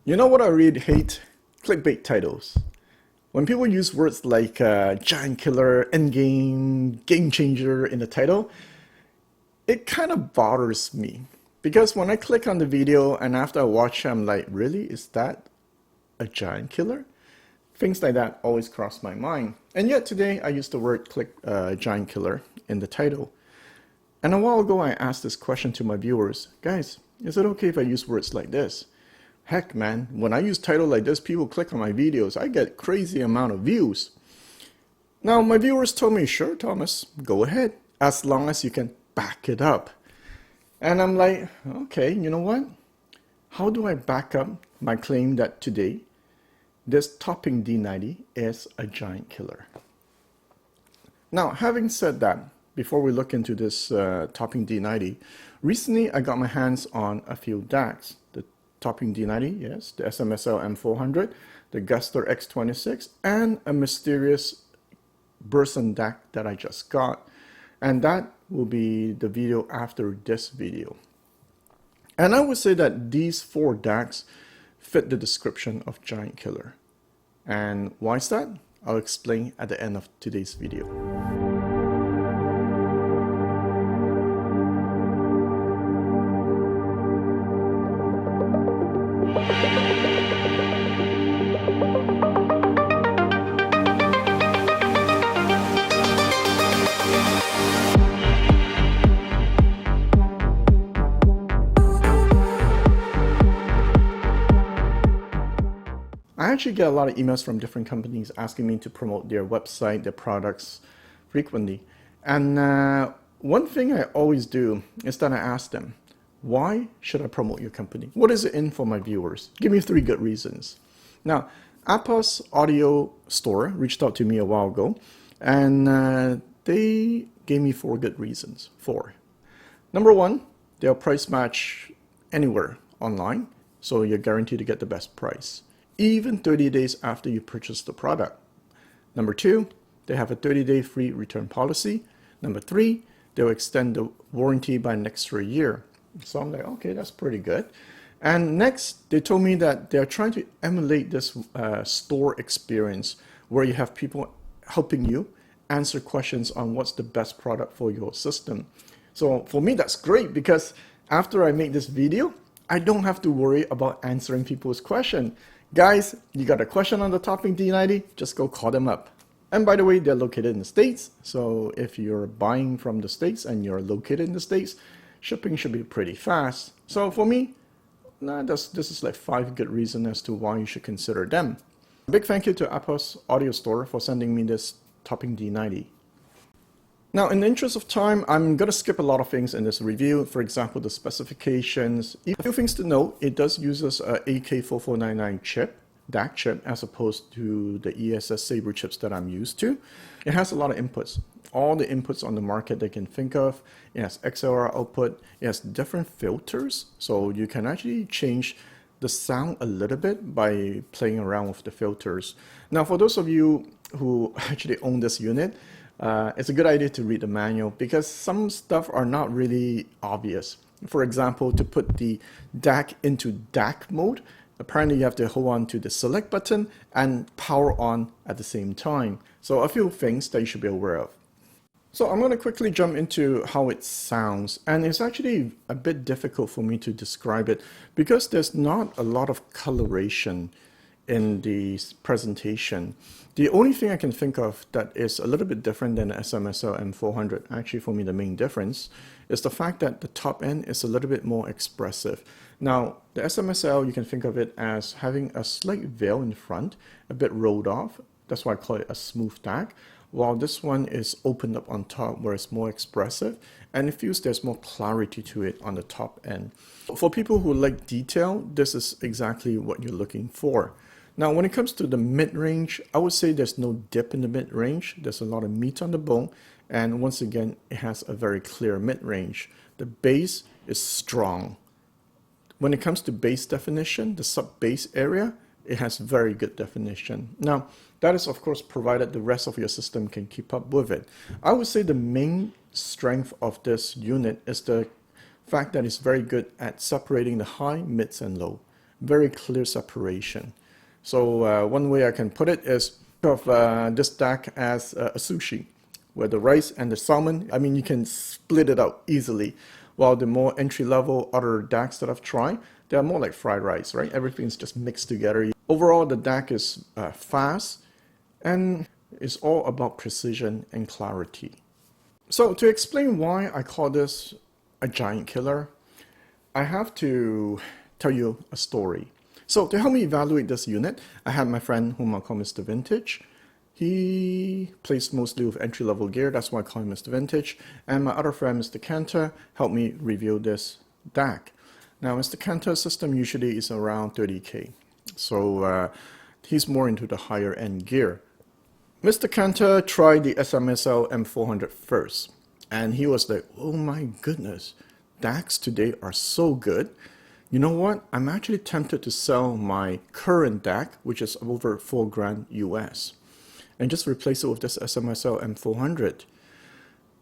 You know what I really hate? Clickbait titles. When people use words like giant killer, endgame, game changer in the title, it kind of bothers me. Because when I click on the video and after I watch it, I'm like, really? Is that a giant killer? Things like that always cross my mind. And yet today I used the word giant killer in the title. And a while ago I asked this question to my viewers. Guys, is it okay if I use words like this? Heck man, when I use title like this, people click on my videos. I get crazy amount of views. Now my viewers told me, sure Thomas, go ahead, as long as you can back it up. And I'm like, okay, you know what? How do I back up my claim that today this topping D90 is a giant killer? Now, having said that, before we look into this topping D90, recently I got my hands on a few DACs. The topping D90, yes, the SMSL M400, the Gustard X26, and a mysterious Burson DAC that I just got. And that will be the video after this video. And I would say that these four DACs fit the description of giant killer. And why is that? I'll explain at the end of today's video. I actually get a lot of emails from different companies asking me to promote their website, their products frequently. And one thing I always do is that I ask them, why should I promote your company? What is it in for my viewers? Give me 3 good reasons. Now, Apos Audio Store reached out to me a while ago, and they gave me 4 good reasons. 4. Number 1, they'll price match anywhere online, so you're guaranteed to get the best price, even 30 days after you purchase the product. Number 2, they have a 30-day free return policy. Number 3, they'll extend the warranty by an extra year. So I'm like, okay, that's pretty good. And next, they told me that they're trying to emulate this store experience where you have people helping you answer questions on what's the best product for your system. So for me, that's great because after I make this video, I don't have to worry about answering people's questions. Guys, you got a question on the topping D90, just go call them up. And by the way, they're located in the States. So if you're buying from the States and you're located in the States, shipping should be pretty fast. So for me, this is like 5 good reasons as to why you should consider them. Big thank you to Apos Audio Store for sending me this topping D90. Now, in the interest of time, I'm going to skip a lot of things in this review. For example, the specifications. A few things to note, it does use a AK4499 chip, DAC chip, as opposed to the ESS Sabre chips that I'm used to. It has a lot of inputs. All the inputs on the market they can think of. It has XLR output. It has different filters, so you can actually change the sound a little bit by playing around with the filters. Now, for those of you who actually own this unit, it's a good idea to read the manual because some stuff are not really obvious. For example, to put the DAC into DAC mode, apparently you have to hold on to the select button and power on at the same time. So a few things that you should be aware of. So I'm going to quickly jump into how it sounds, and it's actually a bit difficult for me to describe it because there's not a lot of coloration in the presentation. The only thing I can think of that is a little bit different than the SMSL M400, actually for me the main difference, is the fact that the top end is a little bit more expressive. Now, the SMSL, you can think of it as having a slight veil in front, a bit rolled off. That's why I call it a smooth DAC. While this one is opened up on top where it's more expressive, and it feels there's more clarity to it on the top end. For people who like detail, this is exactly what you're looking for. Now, when it comes to the mid-range, I would say there's no dip in the mid-range. There's a lot of meat on the bone, and once again, it has a very clear mid-range. The bass is strong. When it comes to bass definition, the sub-bass area, it has very good definition. Now, that is of course provided the rest of your system can keep up with it. I would say the main strength of this unit is the fact that it's very good at separating the high, mids, and low. very clear separation. So one way I can put it is of this DAC as a sushi, where the rice and the salmon, I mean, you can split it out easily. While the more entry-level other DACs that I've tried, they are more like fried rice, right? Everything's just mixed together. Overall, the DAC is fast and it's all about precision and clarity. So to explain why I call this a giant killer, I have to tell you a story. So to help me evaluate this unit, I had my friend whom I call Mr. Vintage. He plays mostly with entry-level gear, that's why I call him Mr. Vintage. And my other friend, Mr. Cantor, helped me review this DAC. Now, Mr. Cantor's system usually is around 30K. So he's more into the higher end gear. Mr. Cantor tried the SMSL M400 first. And he was like, oh my goodness, DACs today are so good. You know what? I'm actually tempted to sell my current DAC, which is over $4,000 US, and just replace it with this SMSL M400.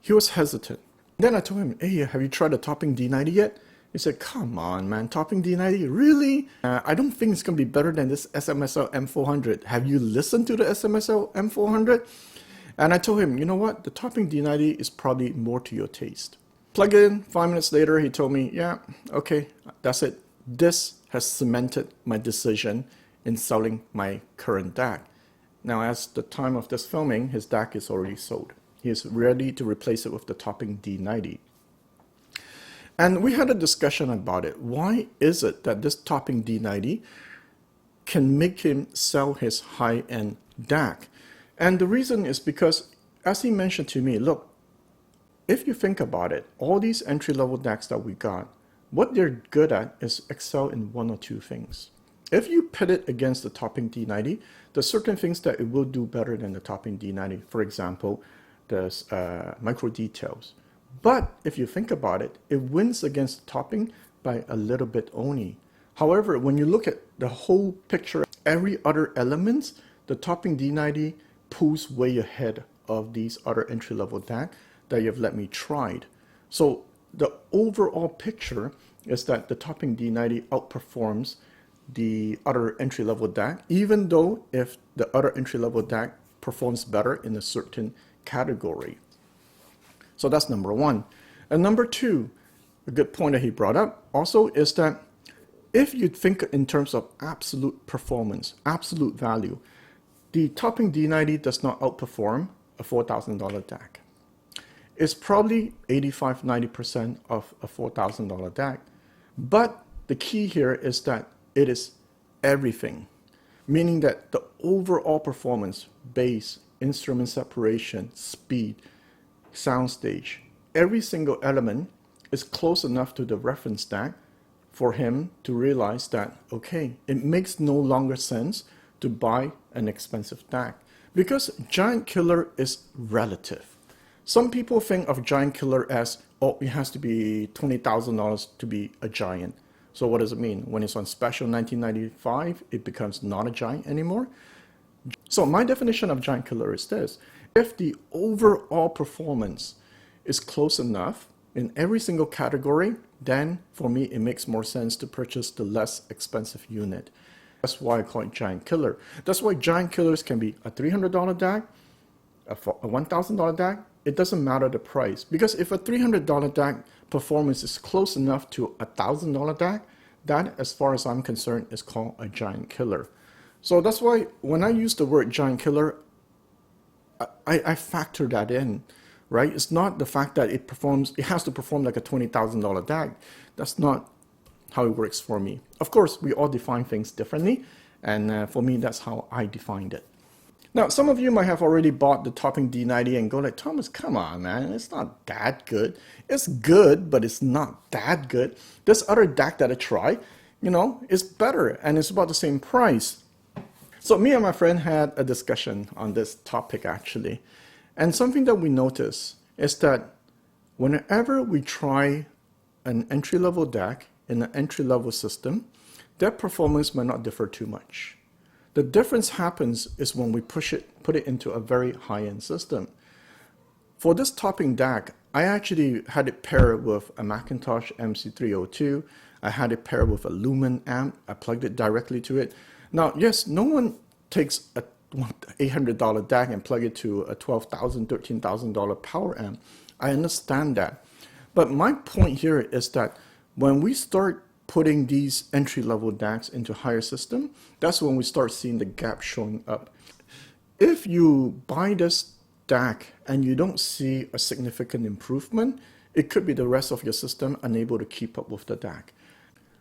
He was hesitant. Then I told him, hey, have you tried the topping D90 yet? He said, come on, man, topping D90, really? I don't think it's going to be better than this SMSL M400. Have you listened to the SMSL M400? And I told him, you know what? The topping D90 is probably more to your taste. Plug it in, 5 minutes later, he told me, yeah, okay, that's it. This has cemented my decision in selling my current DAC. Now, as the time of this filming, his DAC is already sold. He is ready to replace it with the topping D90. And we had a discussion about it. Why is it that this topping D90 can make him sell his high-end DAC? And the reason is because, as he mentioned to me, look, if you think about it, all these entry-level DACs that we got, what they're good at is excel in one or two things. If you pit it against the topping D90, there's certain things that it will do better than the topping D90. For example, there's micro details. But if you think about it, it wins against the topping by a little bit only. However, when you look at the whole picture, every other element, the topping D90 pulls way ahead of these other entry-level DAC that you've let me tried. So the overall picture is that the topping D90 outperforms the other entry-level DAC, even though if the other entry-level DAC performs better in a certain category. So that's number one. And number two, a good point that he brought up also is that if you think in terms of absolute performance, absolute value, the topping D90 does not outperform a $4,000 DAC. It's probably 85–90% of a $4,000 DAC. But the key here is that it is everything, meaning that the overall performance, bass, instrument separation, speed, soundstage, every single element is close enough to the reference DAC for him to realize that, okay, it makes no longer sense to buy an expensive DAC, because giant killer is relative. Some people think of giant killer as, oh, it has to be $20,000 to be a giant. So what does it mean? When it's on special 1995, it becomes not a giant anymore? So my definition of giant killer is this. If the overall performance is close enough in every single category, then for me it makes more sense to purchase the less expensive unit. That's why I call it giant killer. That's why giant killers can be a $300 DAC, a $1,000 DAC. It doesn't matter the price, because if a $300 DAC performance is close enough to a $1,000 DAC, that, as far as I'm concerned, is called a giant killer. So that's why when I use the word giant killer, I factor that in, right? It's not the fact that it has to perform like a $20,000 DAC. That's not how it works for me. Of course, we all define things differently, and for me, that's how I defined it. Now, some of you might have already bought the topping D90 and go like, Thomas, come on, man, it's not that good. It's good, but it's not that good. This other DAC that I tried, is better, and it's about the same price. So me and my friend had a discussion on this topic, actually. And something that we notice is that whenever we try an entry-level DAC in an entry-level system, their performance might not differ too much. The difference happens is when we put it into a very high-end system. For this topping DAC, I actually had it paired with a Mcintosh MC302. I had it paired with a Lumin Amp. I plugged it directly to it. Now, yes, no one takes a $800 DAC and plug it to a $12,000, $13,000 power amp. I understand that. But my point here is that when we start putting these entry-level DACs into higher system, that's when we start seeing the gap showing up. If you buy this DAC and you don't see a significant improvement, it could be the rest of your system unable to keep up with the DAC.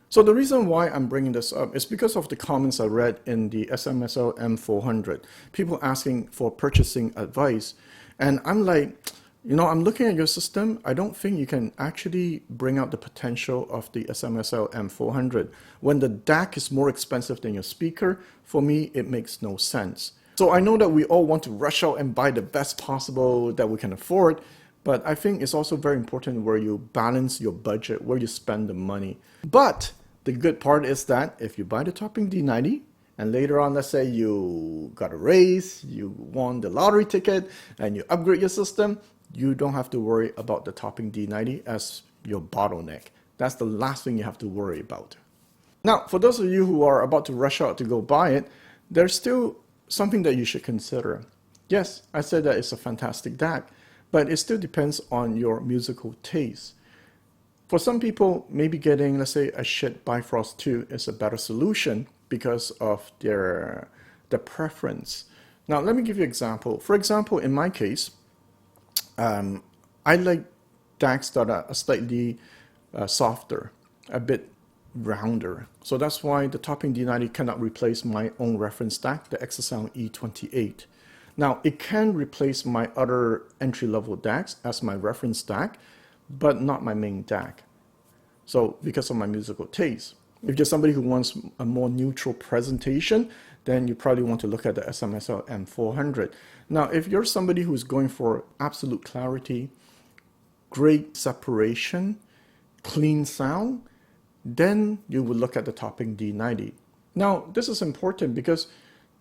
So the reason why I'm bringing this up is because of the comments I read in the SMSL M400. People asking for purchasing advice. And I'm like, you know, I'm looking at your system. I don't think you can actually bring out the potential of the SMSL M400. When the DAC is more expensive than your speaker, for me, it makes no sense. So I know that we all want to rush out and buy the best possible that we can afford, but I think it's also very important where you balance your budget, where you spend the money. But the good part is that if you buy the topping D90 and later on, let's say you got a raise, you won the lottery ticket and you upgrade your system, you don't have to worry about the topping D90 as your bottleneck. That's the last thing you have to worry about. Now, for those of you who are about to rush out to go buy it, there's still something that you should consider. Yes, I said that it's a fantastic DAC, but it still depends on your musical taste. For some people, maybe getting, let's say, a Schiit Bifrost 2 is a better solution because of their preference. Now, let me give you an example. For example, in my case, I like DACs that are slightly softer, a bit rounder. So that's why the topping D90 cannot replace my own reference DAC, the XTZ E28. Now, it can replace my other entry-level DACs as my reference DAC, but not my main DAC. So because of my musical taste. If you're somebody who wants a more neutral presentation, then you probably want to look at the SMSL M400. Now, if you're somebody who's going for absolute clarity, great separation, clean sound, then you would look at the topping D90. Now, this is important because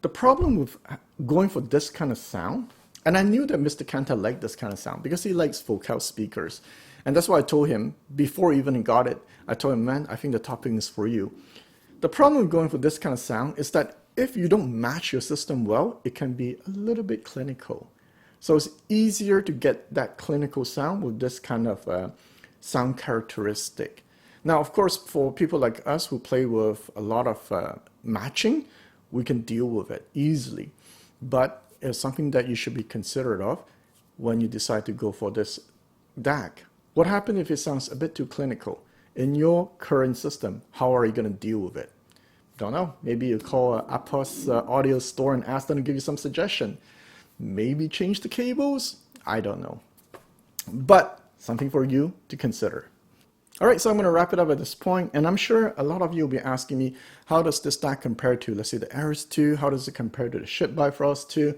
the problem with going for this kind of sound, and I knew that Mr. Kanta liked this kind of sound because he likes full-count speakers. And that's why I told him, before he even got it, I told him, man, I think the topping is for you. The problem with going for this kind of sound is that if you don't match your system well, it can be a little bit clinical. So it's easier to get that clinical sound with this kind of sound characteristic. Now, of course, for people like us who play with a lot of matching, we can deal with it easily. But it's something that you should be considerate of when you decide to go for this DAC. What happens if it sounds a bit too clinical? In your current system, how are you going to deal with it? Don't know. Maybe you call Apos audio store and ask them to give you some suggestion. Maybe change the cables? I don't know. But something for you to consider. All right, so I'm going to wrap it up at this point, and I'm sure a lot of you will be asking me, how does this DAC compare to, let's say, the Ares 2? How does it compare to the Schiit Bifrost 2?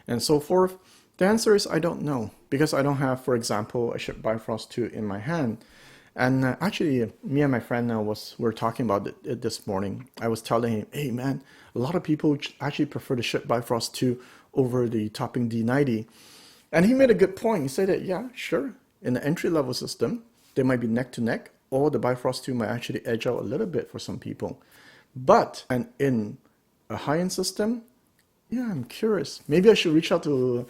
And so forth. The answer is I don't know, because I don't have, for example, a Schiit Bifrost 2 in my hand. And actually, me and my friend we were talking about it this morning. I was telling him, hey man, a lot of people actually prefer the Schiit Bifrost 2 over the topping D90. And he made a good point. He said that, yeah, sure, in the entry-level system, they might be neck to neck, or the Bifrost 2 might actually edge out a little bit for some people. But, and in a high-end system, yeah, I'm curious. Maybe I should reach out to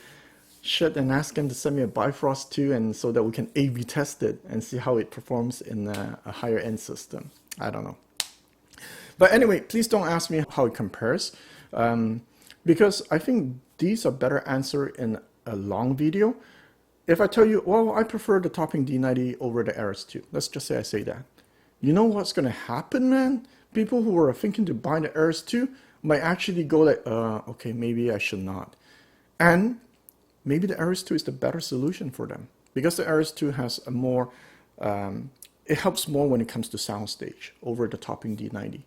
Schiit and ask him to send me a Bifrost 2 and so that we can A/B test it and see how it performs in a higher end system. I don't know. But anyway, please don't ask me how it compares because I think these are better answered in a long video. If I tell you, well, I prefer the topping D90 over the Ares 2. Let's just say I say that. You know what's going to happen, man? People who are thinking to buy the Ares 2 might actually go like, okay, maybe I should not. And maybe the Ares 2 is the better solution for them because the Ares 2 has a more, it helps more when it comes to soundstage over the topping D90,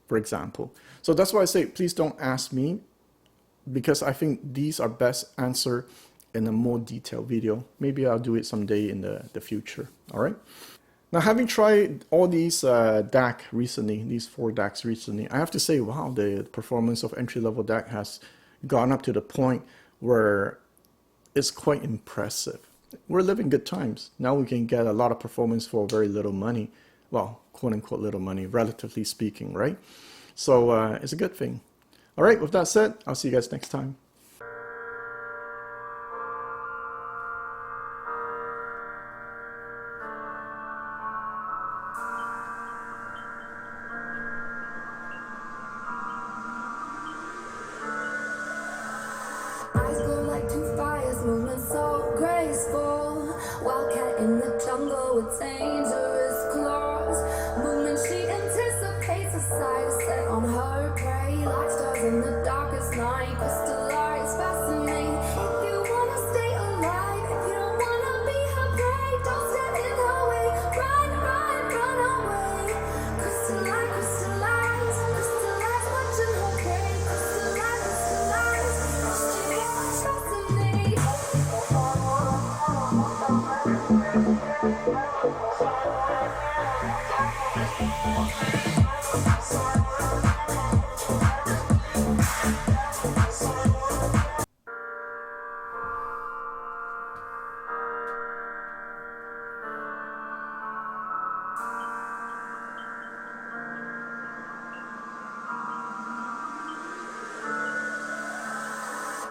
for example. So that's why I say, please don't ask me because I think these are best answered in a more detailed video. Maybe I'll do it someday in the future. All right. Now, having tried all these DAC recently, these 4 DACs recently, I have to say, wow, the performance of entry-level DAC has gone up to the point where it's quite impressive. We're living good times. Now we can get a lot of performance for very little money. Well, quote-unquote little money, relatively speaking, right? So it's a good thing. All right, with that said, I'll see you guys next time. Eyes glow like two fires, movement so graceful. Wildcat in the jungle with dangerous claws. Movement she anticipates, a sight set on her prey. Like stars in the darkest night, crystallized, fascinating. If you wanna stay alive, if you don't wanna be her prey, don't stand in her way. Run, run, run away. Crystallize, crystallize, crystallize, watching her prey. Crystallize, crystallize, fascinate.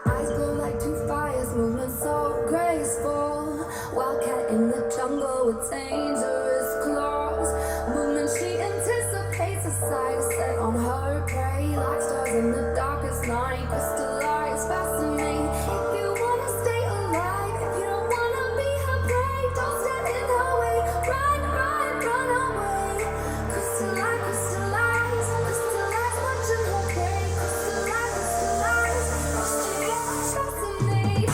Eyes glow like two fires, movement so graceful. Wildcat in the jungle with dangerous claws. Movement she anticipates, a sight set on her prey. Like stars in the darkest night, crystallized, fascinating. If you wanna stay alive, if you don't wanna be her prey, don't stand in her way. Run, run, run away. Crystallize, crystallize, crystallize, watching her prey. Crystallize, crystallize, fascinate.